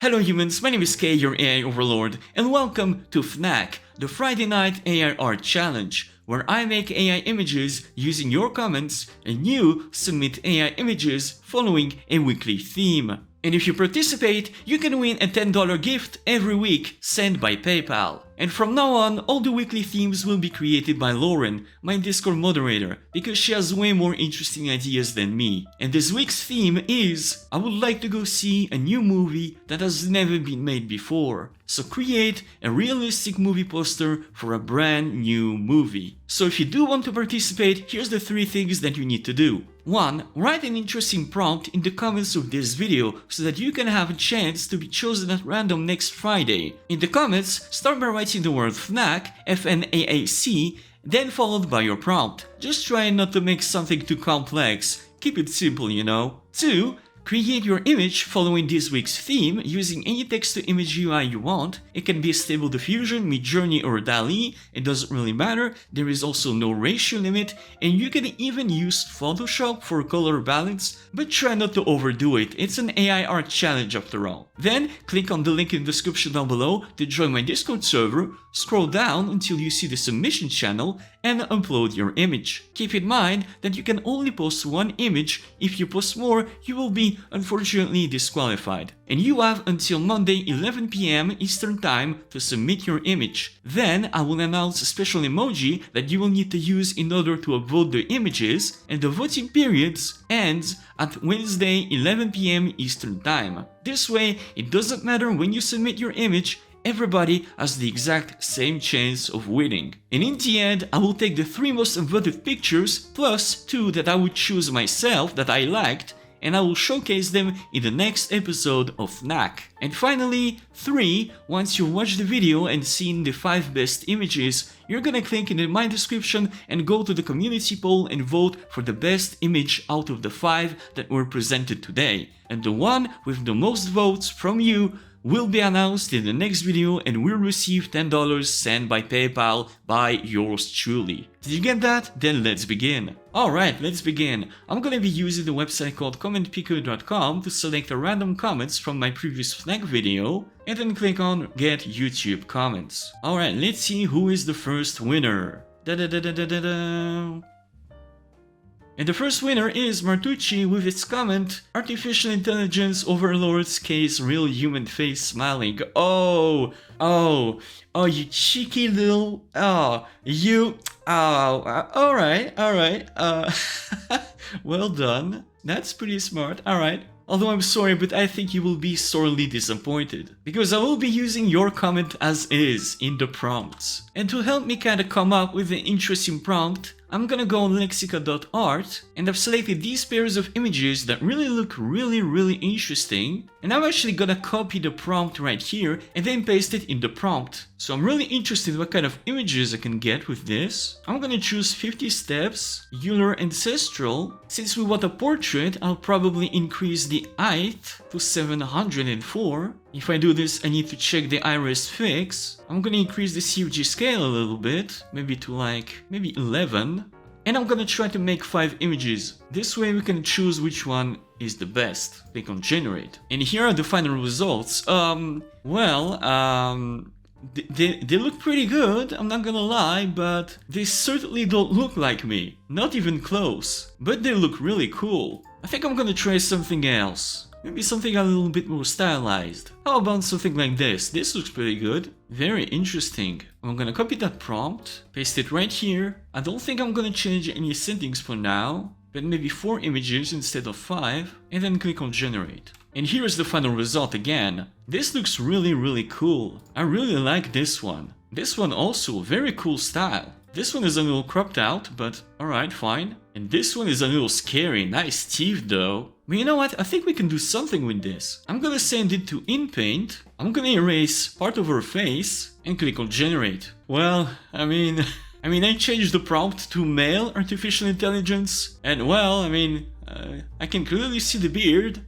Hello humans, my name is K, your AI Overlord, and welcome to FNAAC, the Friday Night AI Art Challenge, where I make AI images using your comments and you submit AI images following a weekly theme. And if you participate, you can win a $10 gift every week sent by PayPal. And from now on, all the weekly themes will be created by Lauren, my Discord moderator, because she has way more interesting ideas than me. And this week's theme is, I would like to go see a new movie that has never been made before. So create a realistic movie poster for a brand new movie. So if you do want to participate, here's the 3 things that you need to do. 1. Write an interesting prompt in the comments of this video so that you can have a chance to be chosen at random next Friday. In the comments, start by writing the word FNAAC, FNAAC, then followed by your prompt. Just try not to make something too complex. Keep it simple, you know. 2. Create your image following this week's theme using any text-to-image UI you want. It can be a Stable Diffusion, Midjourney or DALL-E, it doesn't really matter. There is also no ratio limit, and you can even use Photoshop for color balance, but try not to overdo it. It's an AI art challenge after all. Then, click on the link in the description down below to join my Discord server, scroll down until you see the submission channel, and upload your image. Keep in mind that you can only post one image. If you post more, you will be unfortunately disqualified. And you have until Monday 11 PM Eastern Time to submit your image. Then I will announce a special emoji that you will need to use in order to upvote the images, and the voting periods ends at Wednesday 11 PM Eastern Time. This way, it doesn't matter when you submit your image, everybody has the exact same chance of winning. And in the end, I will take the 3 most upvoted pictures plus 2 that I would choose myself that I liked, and I will showcase them in the next episode of FNAAC. And finally, 3, once you watch the video and seen the 5 best images, you're gonna click in my description and go to the community poll and vote for the best image out of the 5 that were presented today. And the one with the most votes from you will be announced in the next video and will receive $10 sent by PayPal by yours truly. Did you get that? Then let's begin. Alright, let's begin. I'm gonna be using the website called commentpicker.com to select the random comments from my previous FNAAC video and then click on Get YouTube Comments. Alright, let's see who is the first winner. Da-da-da-da-da-da. And the first winner is MARTUCCI with its comment, Artificial Intelligence Overlord K's real human face smiling. Oh, you cheeky little, alright, well done. That's pretty smart, alright. Although I'm sorry, but I think you will be sorely disappointed, because I will be using your comment as is in the prompts. And to help me kinda come up with an interesting prompt, I'm gonna go on lexica.art, and I've selected these pairs of images that really look really interesting, and I'm actually gonna copy the prompt right here and then paste it in the prompt. So I'm really interested what kind of images I can get with this. I'm gonna choose 50 steps, Euler Ancestral. Since we want a portrait, I'll probably increase the height to 704. If I do this, I need to check the iris fix. I'm gonna increase the CUG scale a little bit, maybe to maybe 11. And I'm gonna try to make 5 images. This way we can choose which one is the best. Click on generate. And here are the final results. They look pretty good, I'm not gonna lie, but they certainly don't look like me. Not even close. But they look really cool. I think I'm gonna try something else. Maybe something a little bit more stylized. How about something like this? This looks pretty good. Very interesting. I'm gonna copy that prompt, paste it right here. I don't think I'm gonna change any settings for now, but maybe 4 images instead of 5, and then click on generate. And here is the final result again. This looks really cool. I really like this one. This one also, very cool style. This one is a little cropped out, but alright, fine. And this one is a little scary, nice teeth though. But you know what, I think we can do something with this. I'm gonna send it to InPaint, I'm gonna erase part of her face, and click on generate. Well, I mean I changed the prompt to male artificial intelligence, and well, I can clearly see the beard.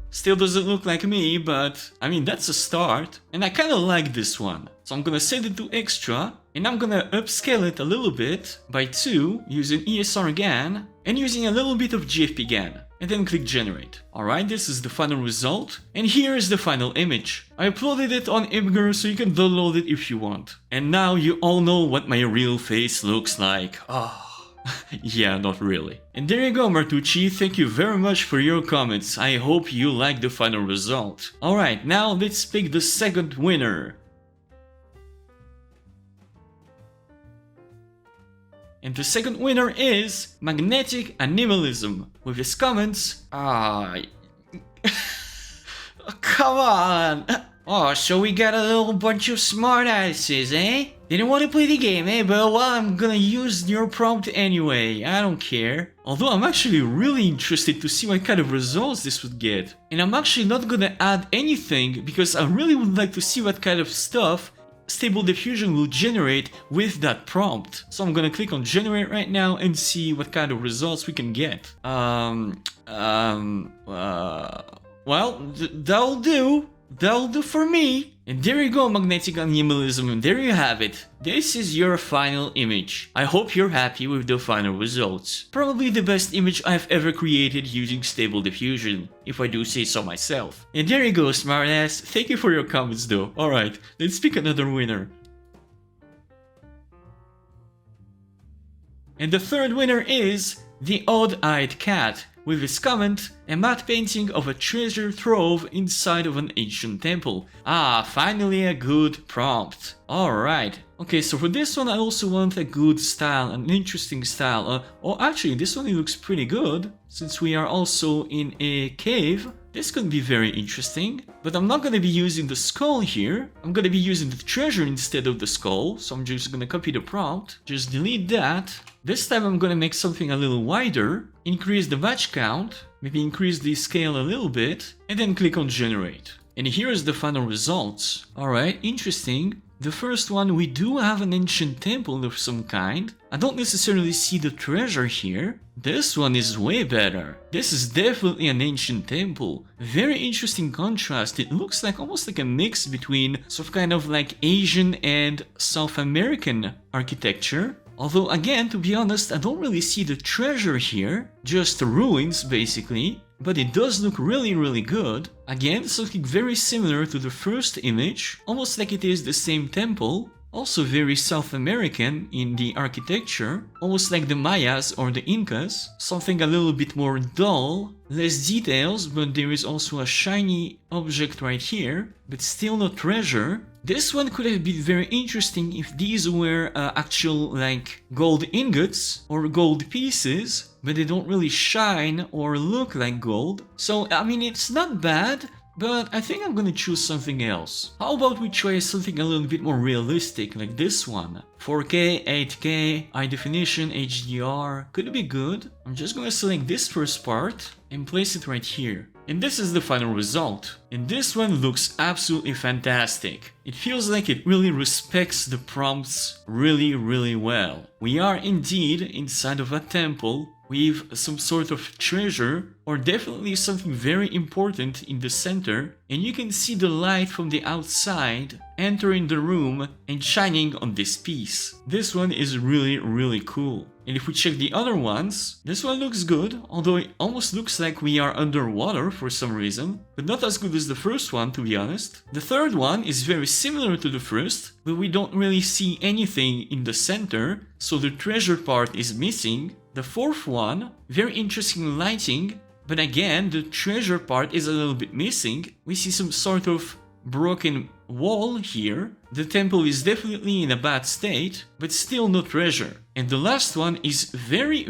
Still doesn't look like me, but I mean that's a start. And I kinda like this one. So I'm gonna set it to extra, and I'm gonna upscale it a little bit by 2 using ESR again, and using a little bit of GFP again. and then click generate. Alright, this is the final result, and here is the final image. I uploaded it on Imgur so you can download it if you want. And now you all know what my real face looks like. Yeah, not really. And there you go, MARTUCCI, thank you very much for your comments. I hope you like the final result. Alright, now let's pick the second winner. And the second winner is Magnetic Animalism, with his comments, come on! Oh, so we got a little bunch of smartasses, eh? Didn't want to play the game, eh? But well, I'm gonna use your prompt anyway, I don't care. Although I'm actually really interested to see what kind of results this would get. And I'm actually not gonna add anything, because I really would like to see what kind of stuff Stable Diffusion will generate with that prompt. So I'm gonna click on generate right now and see what kind of results we can get. Well, that'll do. That'll do for me. And there you go, Magnetic Animalism, and there you have it. This is your final image. I hope you're happy with the final results. Probably the best image I've ever created using Stable Diffusion, if I do say so myself. And there you go, smartass. Thank you for your comments though. Alright, let's pick another winner. And the third winner is The Odd-Eyed Cat, with his comment, a matte painting of a treasure trove inside of an ancient temple. Finally a good prompt. Alright. Okay, so for this one I also want a good style, an interesting style. Actually, this one looks pretty good, since we are also in a cave. This could be very interesting, but I'm not gonna be using the skull here. I'm gonna be using the treasure instead of the skull, so I'm just gonna copy the prompt, just delete that. This time I'm gonna make something a little wider, increase the batch count, maybe increase the scale a little bit, and then click on generate. And here is the final results. Alright, interesting. The first one, we do have an ancient temple of some kind. I don't necessarily see the treasure here. This one is way better. This is definitely an ancient temple. Very interesting contrast. It looks like almost like a mix between some kind of like Asian and South American architecture. Although again, to be honest, I don't really see the treasure here. Just the ruins basically. But it does look really good. Again, something very similar to the first image, almost like it is the same temple. Also very South American in the architecture, almost like the Mayas or the Incas. Something a little bit more dull, less details, but there is also a shiny object right here, but still no treasure. This one could have been very interesting if these were actual like gold ingots or gold pieces, but they don't really shine or look like gold. So I mean, it's not bad, but I think I'm gonna choose something else. How about we try something a little bit more realistic, like this one? 4K, 8K, high definition, HDR, could be good. I'm just gonna select this first part and place it right here. And this is the final result. And this one looks absolutely fantastic. It feels like it really respects the prompts really well. We are indeed inside of a temple with some sort of treasure, or definitely something very important in the center, and you can see the light from the outside entering the room and shining on this piece. This one is really cool. And if we check the other ones, this one looks good, although it almost looks like we are underwater for some reason, but not as good as the first one, to be honest. The third one is very similar to the first, but we don't really see anything in the center, so the treasure part is missing. The fourth one, very interesting lighting, but again, the treasure part is a little bit missing. We see some sort of broken wall here. The temple is definitely in a bad state, but still no treasure. And the last one is very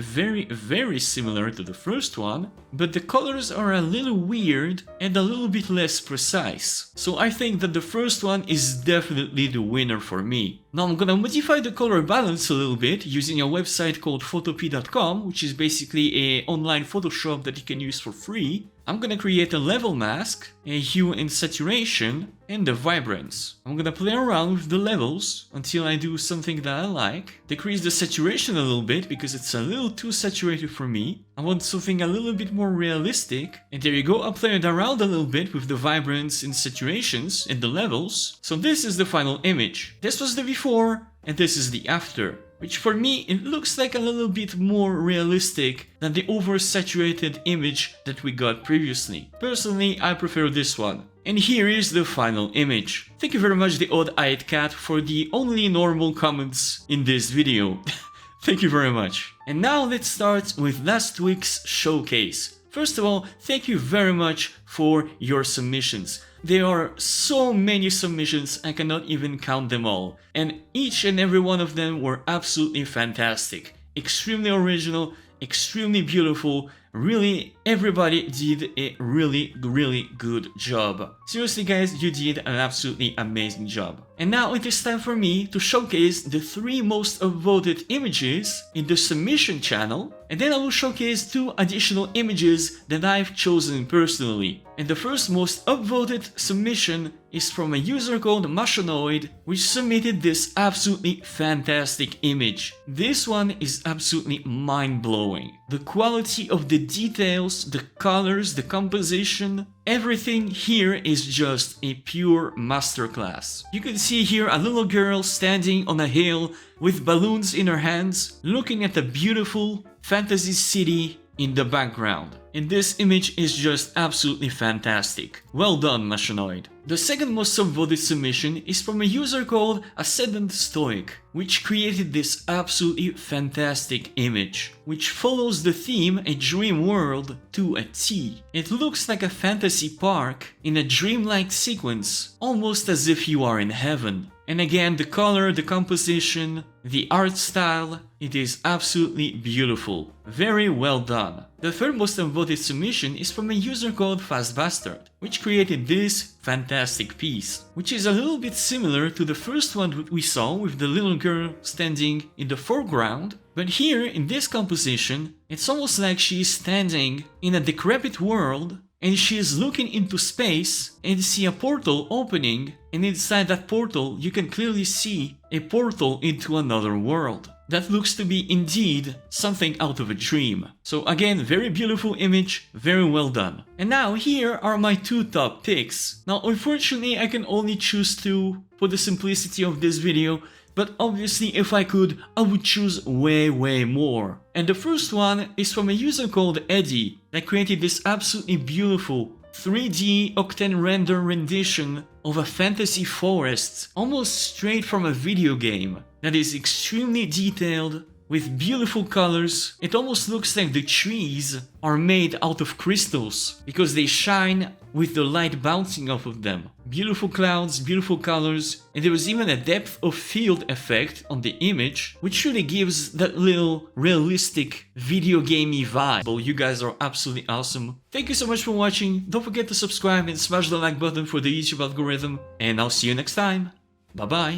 similar to the first one, but the colors are a little weird and a little bit less precise. So I think that the first one is definitely the winner for me. Now I'm gonna modify the color balance a little bit using a website called photopea.com, which is basically an online Photoshop that you can use for free. I'm gonna create a level mask, a hue and saturation, and the vibrance. I'm gonna play around with the levels until I do something that I like. Decrease the saturation a little bit because it's a little too saturated for me. I want something a little bit more realistic. And there you go, I played around a little bit with the vibrance and saturations and the levels. So this is the final image. This was the before and this is the after. which for me it looks like a little bit more realistic than the oversaturated image that we got previously. Personally, I prefer this one. And here is the final image. Thank you very much, the odd-eyed cat, for the only normal comments in this video. Thank you very much. And now let's start with last week's showcase. First of all, thank you very much for your submissions. There are so many submissions, I cannot even count them all. And each and every one of them were absolutely fantastic. Extremely original, extremely beautiful. Really, everybody did a really good job. Seriously guys, you did an absolutely amazing job. And now it is time for me to showcase the 3 most upvoted images in the submission channel, and then I will showcase 2 additional images that I've chosen personally. And the first most upvoted submission is from a user called Machinoid, which submitted this absolutely fantastic image. This one is absolutely mind-blowing. The quality of the details, the colors, the composition, everything here is just a pure masterclass. You can see here a little girl standing on a hill with balloons in her hands, looking at a beautiful fantasy city in the background. And this image is just absolutely fantastic. Well done, Machinoid. The second most upvoted submission is from a user called Ascendant Stoic, which created this absolutely fantastic image, which follows the theme A Dream World to a T. It looks like a fantasy park in a dreamlike sequence, almost as if you are in heaven. And again, the color, the composition, the art style, it is absolutely beautiful. Very well done. The third most upvoted submission is from a user called Fast Bastard, which created this fantastic piece, which is a little bit similar to the first one that we saw with the little girl standing in the foreground. But here, in this composition, it's almost like she is standing in a decrepit world and she is looking into space and you see a portal opening, and inside that portal you can clearly see a portal into another world. That looks to be indeed something out of a dream. So again, very beautiful image, very well done. And now here are my 2 top picks. Now unfortunately I can only choose 2 for the simplicity of this video, but obviously if I could, I would choose way more. And the first one is from a user called Eddie that created this absolutely beautiful 3D Octane render rendition of a fantasy forest, almost straight from a video game, that is extremely detailed, with beautiful colors. It almost looks like the trees are made out of crystals because they shine with the light bouncing off of them. Beautiful clouds, beautiful colors, and there was even a depth of field effect on the image, which really gives that little realistic video gamey vibe. Well, you guys are absolutely awesome. Thank you so much for watching. Don't forget to subscribe and smash the like button for the YouTube algorithm, and I'll see you next time. Bye bye.